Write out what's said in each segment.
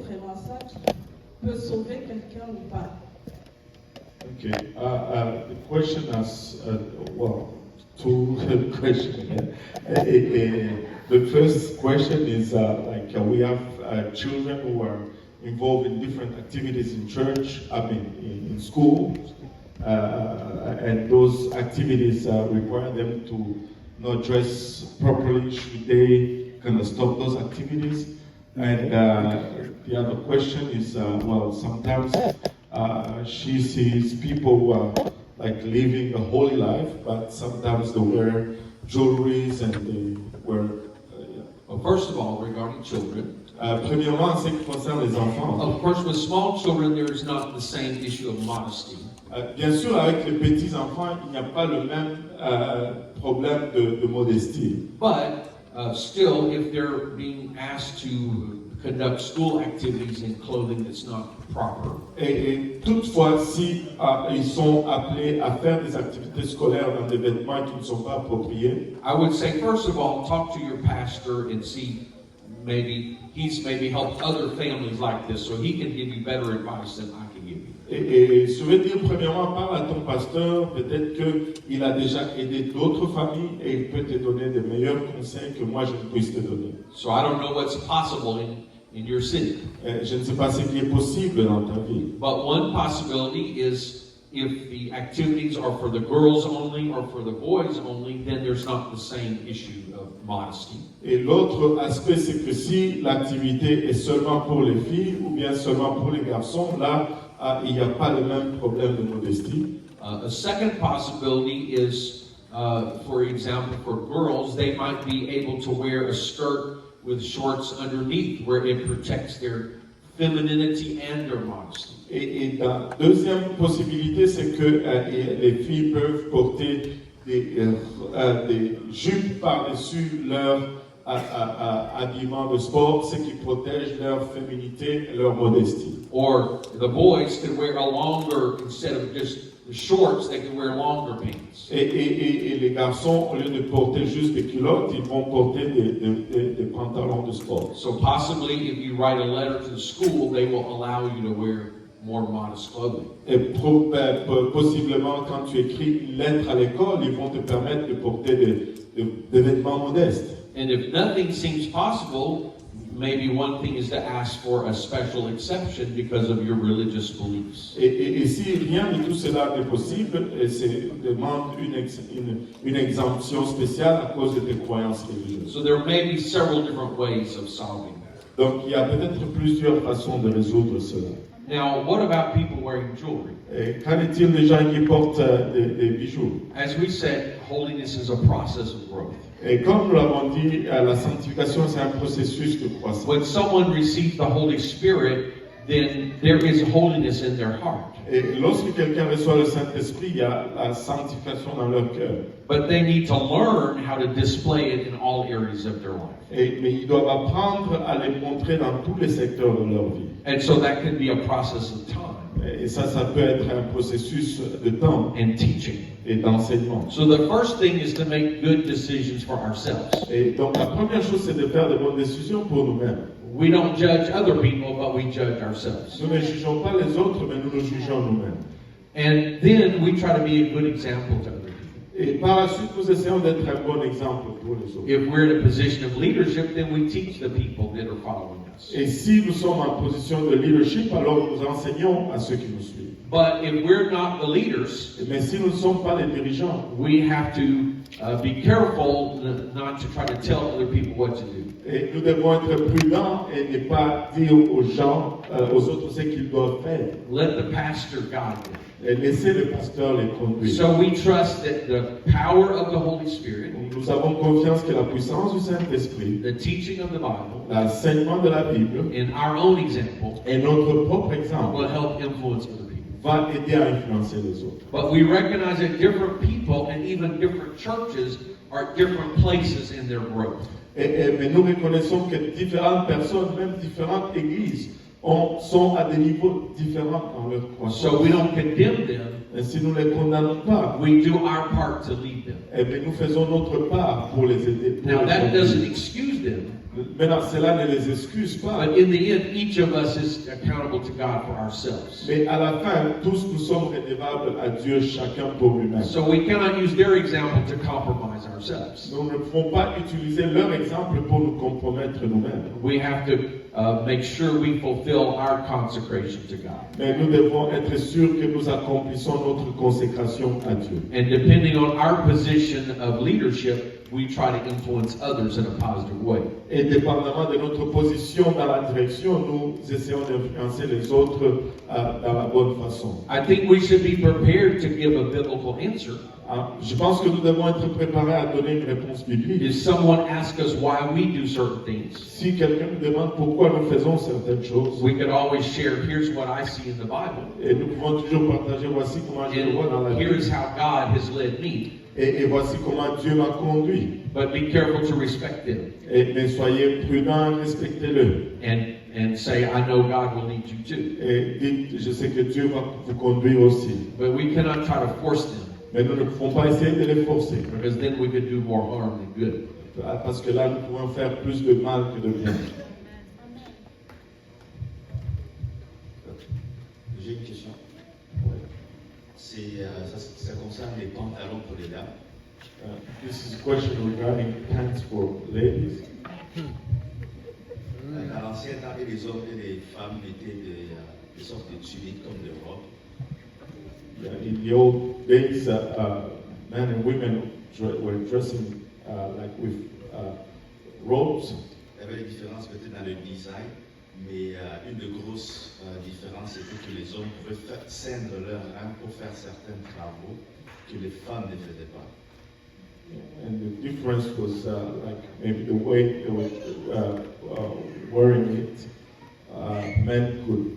c'est vraiment ça qui peut sauver quelqu'un ou pas? Okay. The question has, well, two questions. The first question is we have children who are involved in different activities in church, in school, and those activities require them to not dress properly. Should they kind of stop those activities? And the other question is, sometimes she sees people who are like living a holy life, but sometimes they wear jewelries and they wear. Well, first of all, regarding children, Premièrement, en ce qui concerne les enfants. of course, with small children, there is not the same issue of modesty. Bien sûr, avec les petits enfants, il n'y a pas le même problème de modestie. But still, if they're being asked to conduct school activities in clothing that's not proper, Et toutefois, si ils sont appelés à faire des activités scolaires dans des vêtements qui ne sont pas appropriés, I would say, first of all, talk to your pastor and see he's helped other families like this, so he can give you better advice than I can give you. et je veux dire, premièrement, parle à ton pasteur, peut-être qu'il a déjà aidé d'autres familles et il peut te donner de meilleurs conseils que moi je ne puisse te donner. So I don't know what's possible in your city. Je ne sais pas ce qui est possible dans ta vie. But one possibility is if the activities are for the girls only or for the boys only, then there's not the same issue of modesty. Et l'autre aspect, c'est que si l'activité est seulement pour les filles ou bien seulement pour les garçons, là, il n'y a pas le même problème de modestie. A second possibility is, for example, for girls, they might be able to wear a skirt with shorts underneath where it protects their femininity and their modesty. Et la deuxième possibilité, c'est que les filles peuvent porter des jupes par-dessus leur habillement de sport, ce qui protège leur féminité et leur modestie. Or the boys could wear a longer, instead of just the shorts, they can wear longer pants. Et les garçons, au lieu de porter juste des culottes, ils vont porter des pantalons de sport. So possibly if you write a letter to the school, they will allow you to wear more modest clothing. Et possiblement, quand tu écris une lettre à l'école, ils vont te permettre de porter des vêtements modestes. And if nothing seems possible, maybe one thing is to ask for a special exception because of your religious beliefs. Et si rien de tout cela n'est possible, demande une exemption spéciale à cause de tes croyances religieuses. So there may be several different ways of solving that. Donc il y a peut-être plusieurs façons de résoudre cela. Now, what about people wearing jewelry? Et qu'en est-il des gens qui portent des bijoux? As we said, holiness is a process of growth. Et comme nous l'avons dit, la sanctification c'est un processus de croissance. When someone receives the Holy Spirit, then there is holiness in their heart. Et lorsque quelqu'un reçoit le Saint-Esprit, il y a la sanctification dans leur cœur. But they need to learn how to display it in all areas of their life. Mais ils doivent apprendre à les montrer dans tous les secteurs de leur vie. And so that can be a process of time Et ça peut être un processus de temps and teaching. et d'enseignement. So the first thing is to make good decisions for ourselves. Et donc la première chose, c'est de faire de bonnes décisions pour nous-mêmes. We don't judge other people, but we judge ourselves. Nous ne jugeons pas les autres, mais nous nous jugeons nous-mêmes. And then we try to be a good example to other people. Et par la suite, nous essayons d'être un bon exemple pour les autres. If we're in a position of leadership, then we teach the people that are following us. Et si nous sommes en position de leadership, alors nous enseignons à ceux qui nous suivent. But if we're not the leaders, Mais si nous ne sommes pas les dirigeants, we have to be careful not to try to tell other people what to do. et nous devons être prudents et ne pas dire aux gens, aux autres ce qu'ils doivent faire. Let the pastor guide them. Et laisser le pasteur les conduire. So we trust that the power of the Holy Spirit, Nous avons confiance que la puissance du Saint-Esprit, the teaching of the Bible, l'enseignement de la Bible and our own example et notre propre exemple will help influence other people. va aider à influencer les autres. But we recognize that different people and even different churches are at different places in their growth. Mais nous reconnaissons que différentes personnes, même différentes églises, sont à des niveaux différents dans leur croissance. So we don't condemn them. Et si nous ne les condamnons pas, We do our part to lead them. nous faisons notre part pour les aider. Now that doesn't excuse them. Maintenant, cela ne les excuse pas. But in the end, each of us is accountable to God for ourselves. Mais à la fin, tous nous sommes redevables à Dieu, chacun pour lui-même. So we cannot use their example to compromise ourselves. Nous ne pouvons pas utiliser leur exemple pour nous compromettre nous-mêmes. We have to make sure we fulfill our consecration to God. Mais nous devons être sûrs que nous accomplissons notre consécration à Dieu. And depending on our position of leadership, we try to influence others in a positive way. Et dépendamment de notre position dans la direction, nous essayons d'influencer les autres dans la bonne façon. I think we should be prepared to give a biblical answer. Je pense que nous devons être préparés à donner une réponse biblique. If someone asks us why we do certain things, Si quelqu'un nous demande pourquoi nous faisons certaines choses, we could always share, here's what I see in the Bible, et nous pouvons toujours partager, voici comment je le vois dans la and Bible. here's how God has led me. Et voici comment Dieu m'a conduit. But be careful to respect them Mais soyez prudents, respectez-le. and say, I know God will lead you too. Et dites, je sais que Dieu va vous conduire aussi. But we cannot try to force them, Mais nous ne pouvons pas essayer de les forcer. because then we could do more harm than good. Parce que là, nous pouvons faire plus de mal que de bien. J'ai une question. Ça concerne les pantalons pour les dames. This is a question regarding pants for ladies. Dans l'ancien temps, les hommes et les femmes mettaient des sortes de tuniques comme des robes. In the old days, men and women were dressing like with robes. Il y avait des différences peut-être dans le design, mais une des grosses différences c'était que les hommes pouvaient ceindre leur âme pour faire certains travaux que les femmes ne faisaient pas. And the difference was like maybe the way they were wearing it. Men could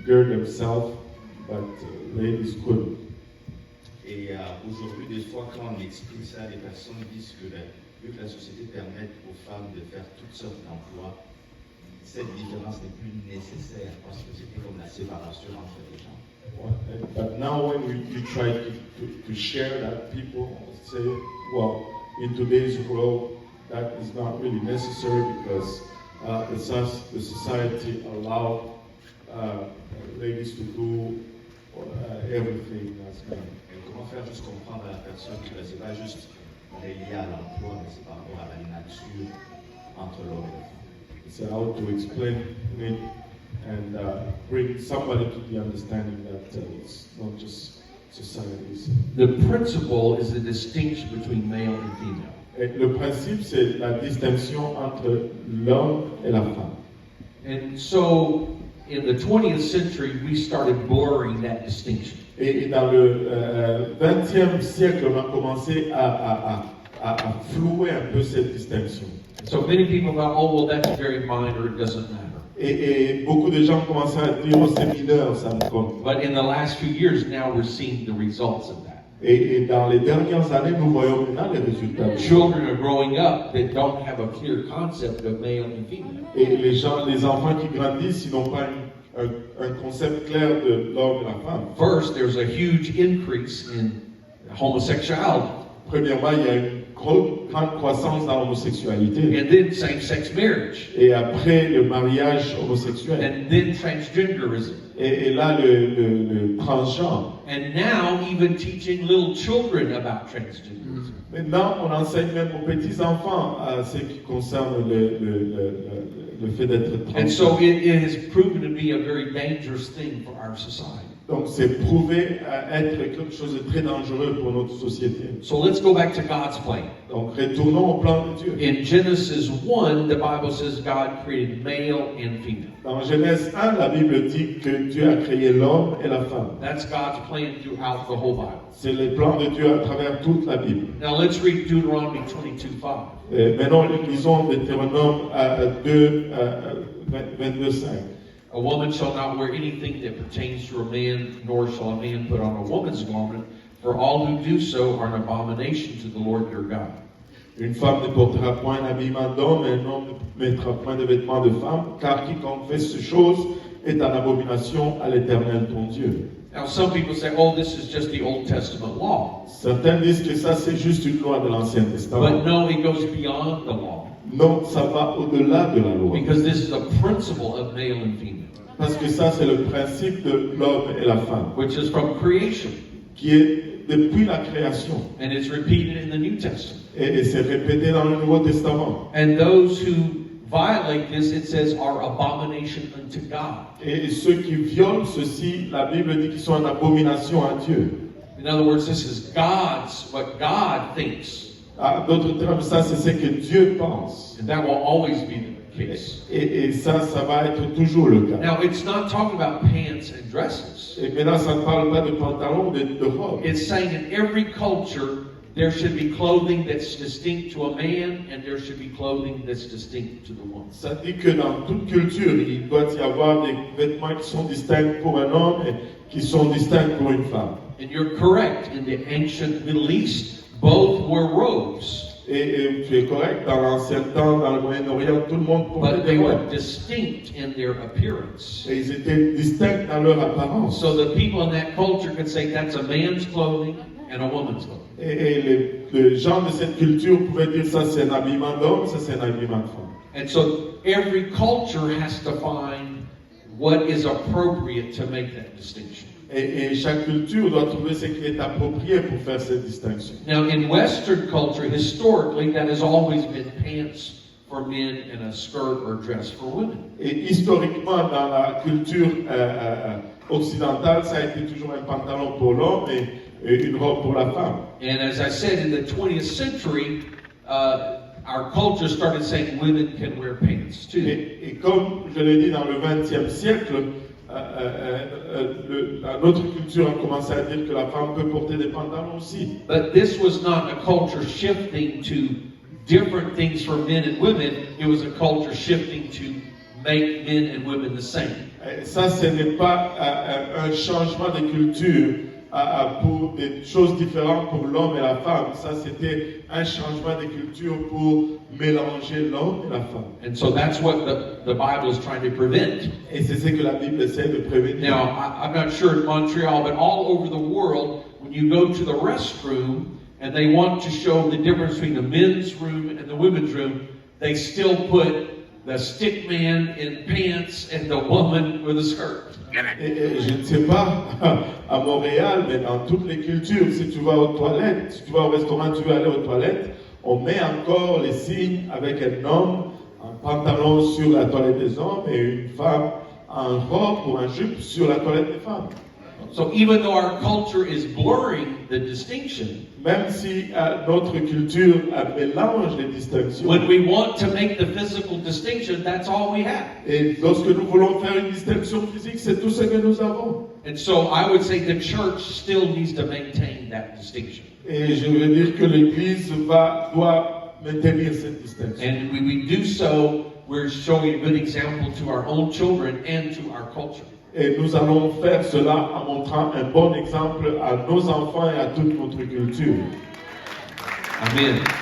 gird themselves, but ladies couldn't. Et aujourd'hui, des fois, quand on explique ça, les personnes disent que vu que la société permet aux femmes de faire toutes sortes d'emplois, cette différence n'est plus nécessaire parce que c'était comme la séparation entre les gens. But now when you try to share that, people say, well, in today's world, that is not really necessary because the society allows ladies to do everything as men. Et comment faire juste comprendre à la personne que ce n'est pas juste relié à l'emploi, mais c'est par rapport à la nature entre l'homme et la femme. So how to explain it and bring somebody to the understanding that it's not just societies. The principle is the distinction between male and female. Et le principe, c'est la distinction entre l'homme et la femme. And so, in the 20th century, we started blurring that distinction. Et dans le 20e siècle, on a commencé à flouer un peu cette distinction. So many people thought, oh, well, that's very minor, it doesn't matter. Et beaucoup de gens commençaient à dire, oh, c'est mineur, ça me compte. But in the last few years, now we're seeing the results of that. Et dans les dernières années, nous voyons maintenant les résultats. Children are growing up that don't have a clear concept of male and female. Et les enfants qui grandissent, ils n'ont pas un concept clair de l'homme et la femme. First, there's a huge increase in homosexuality. Premièrement, il y a une grande croissance dans l'homosexualité. And then same-sex marriage. Et après, le mariage homosexuel. And then transgenderism. Et là, le transgenre. And now even teaching little children about transgenderism. Maintenant, on enseigne même aux petits-enfants à ce qui concerne le fait d'être And so transgenre. it has proven to be a very dangerous thing for our society. Donc, c'est prouvé à être quelque chose de très dangereux pour notre société. So let's go back to God's plan. Donc, retournons au plan de Dieu. In Genesis 1, the Bible says God created male and female. Dans Genèse 1, la Bible dit que Dieu a créé l'homme et la femme. That's God's plan throughout the whole Bible. C'est le plan de Dieu à travers toute la Bible. Now let's read Deuteronomy 22:5. Maintenant, lisons Deutéronome 22:5. A woman shall not wear anything that pertains to a man, nor shall a man put on a woman's garment, for all who do so are an abomination to the Lord your God. Une femme ne portera point d'habillement d'homme, et un homme ne mettra point de vêtements de femme, car quiconque fait ces choses est en abomination à l'Éternel ton Dieu. Now, some people say, oh, this is just the Old Testament law. Certains disent que ça c'est juste une loi de l'Ancien Testament. But no, it goes beyond the law. Non, ça va au-delà de la loi. Because this is a principle of male and female. Parce que ça c'est le principe de l'homme et la femme, Which is from creation. qui est depuis la création. And it's repeated in the New Testament. Et c'est répété dans le Nouveau Testament. And those who violate this, it says, are abomination unto God. Et ceux qui violent ceci, la Bible dit qu'ils sont en abomination à Dieu. In other words, this is what God thinks. En d'autres termes, ça c'est ce que Dieu pense. And that will always be the case. Et ça va être toujours le cas. Now, it's not talking about pants and dresses. Et maintenant, ça ne parle pas de pantalon, de robe. It's saying in every culture, there should be clothing that's distinct to a man, and there should be clothing that's distinct to the woman. Ça dit que dans toute culture, il doit y avoir des vêtements qui sont distincts pour un homme et qui sont distincts pour une femme. And you're correct. In the ancient Middle East, both wore robes. Et tu es correct, dans l'ancien temps, dans le Moyen-Orient, tout le monde portait But des they were robes. distinct in their appearance. Et ils étaient distincts dans leur apparence. So the people in that culture could say that's a man's clothing and a woman's clothing. Et les gens de cette culture pouvaient dire ça c'est un habillement d'homme, ça c'est un habillement de femme. And so every culture has to find what is appropriate to make that distinction. Et chaque culture doit trouver ce qui est approprié pour faire cette distinction. Now, in Western culture, historically, that has always been pants for men and a skirt or dress for women. Et historiquement, dans la culture occidentale, ça a été toujours un pantalon pour l'homme et une robe pour la femme. And as I said, in the 20th century, our culture started saying women can wear pants too. Et comme je l'ai dit dans le XXe siècle, notre culture a commencé à dire que la femme peut porter des pantalons aussi. But this was not a culture shifting to different things for men and women. It was a culture shifting to make men and women the same. Ça, ce n'est pas un changement de culture pour des choses différentes pour l'homme et la femme. Ça, c'était un changement de culture pour mélanger l'homme et la femme. And so that's what the Bible is trying to prevent. Et c'est ce que la Bible essaie de prévenir. Now, I'm not sure in Montreal, but all over the world, when you go to the restroom and they want to show the difference between the men's room and the women's room, they still put the stick man in pants and the woman with a skirt. Et je ne sais pas à Montréal, mais dans toutes les cultures, si tu vas aux toilettes, si tu vas au restaurant, tu veux aller aux toilettes, on met encore les signes avec un homme en pantalon sur la toilette des hommes et une femme en robe ou en jupe sur la toilette des femmes. So even though our culture is blurring the distinction, Même si notre culture mélange les distinctions, when we want to make the physical distinction, that's all we have. et lorsque nous voulons faire une distinction physique, c'est tout ce que nous avons. And so I would say the church still needs to maintain that distinction. Et je veux dire que l'Église doit maintenir cette distinction. And when we do so, we're showing a good example to our own children and to our culture. Et nous allons faire cela en montrant un bon exemple à nos enfants et à toute notre culture. Amen.